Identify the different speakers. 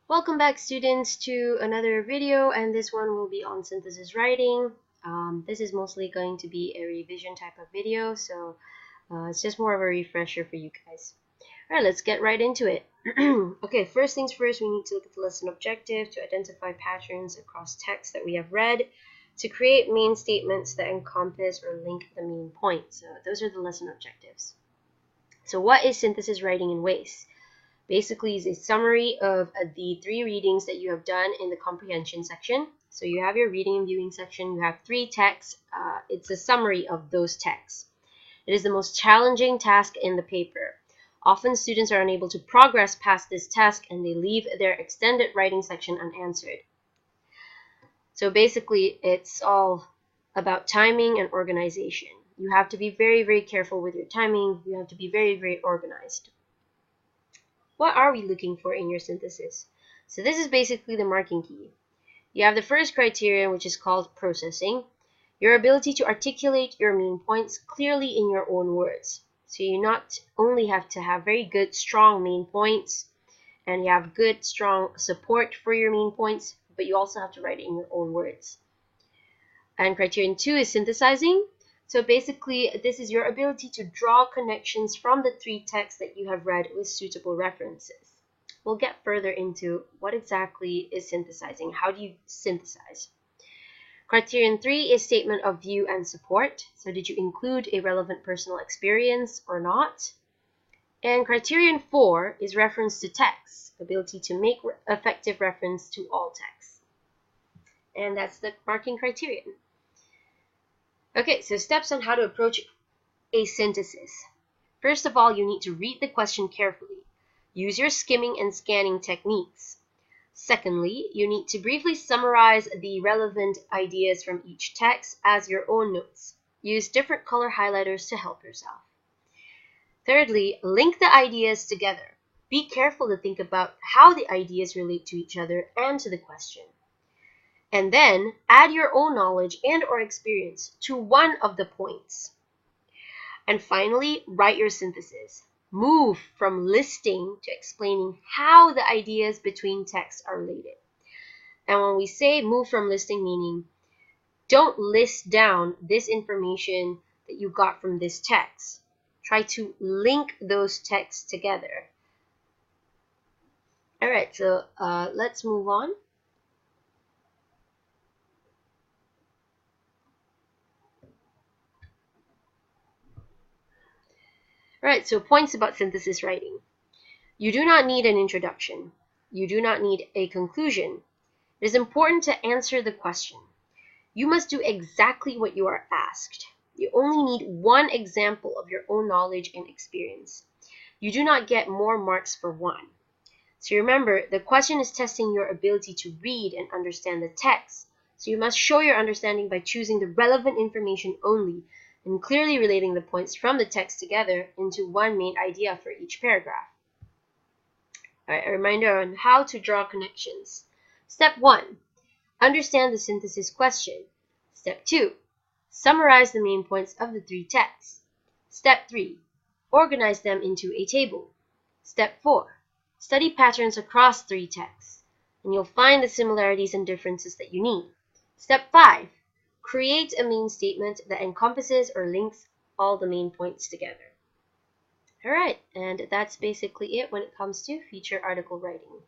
Speaker 1: Welcome back, students, to another video, and this one will be on synthesis writing. This is mostly going to be a revision type of video, so it's just more of a refresher for you guys. Alright, let's get right into it. Okay, first things first, we need to look at the lesson objective to identify patterns across text that we have read, to create main statements that encompass or link the main point. So those are the lesson objectives. So what is synthesis writing in WACE? Basically is a summary of the 3 readings that you have done in the comprehension section. So you have your reading and viewing section, you have 3 texts. It's a summary of those texts. It is the most challenging task in the paper. Often students are unable to progress past this task and they leave their extended writing section unanswered. So basically it's all about timing and organization. You have to be very, very careful with your timing. You have to be very, very organized. What are we looking for in your synthesis? So this is basically the marking key. You have the first criterion, which is called processing. Your ability to articulate your main points clearly in your own words. So you not only have to have very good, strong main points, and you have good, strong support for your main points, but you also have to write it in your own words. And criterion 2 is synthesizing. So basically, this is your ability to draw connections from the 3 texts that you have read with suitable references. We'll get further into what exactly is synthesizing. How do you synthesize? Criterion 3 is statement of view and support. So did you include a relevant personal experience or not? And criterion 4 is reference to text, ability to make effective reference to all texts. And that's the marking criterion. Okay, so steps on how to approach a synthesis. First of all, you need to read the question carefully. Use your skimming and scanning techniques. Secondly, you need to briefly summarize the relevant ideas from each text as your own notes. Use different color highlighters to help yourself. Thirdly, link the ideas together. Be careful to think about how the ideas relate to each other and to the question. And then add your own knowledge and or experience to one of the points. And finally, write your synthesis. Move from listing to explaining how the ideas between texts are related. And when we say move from listing, meaning don't list down this information that you got from this text. Try to link those texts together. All right, so let's move on. Alright, so points about synthesis writing. You do not need an introduction. You do not need a conclusion. It is important to answer the question. You must do exactly what you are asked. You only need one example of your own knowledge and experience. You do not get more marks for one. So remember, the question is testing your ability to read and understand the text. So you must show your understanding by choosing the relevant information only, and clearly relating the points from the text together into one main idea for each paragraph. Alright, a reminder on how to draw connections. Step 1. Understand the synthesis question. Step 2. Summarize the main points of the 3 texts. Step 3. Organize them into a table. Step 4. Study patterns across 3 texts, and you'll find the similarities and differences that you need. Step 5. Create a main statement that encompasses or links all the main points together. Alright, and that's basically it when it comes to feature article writing.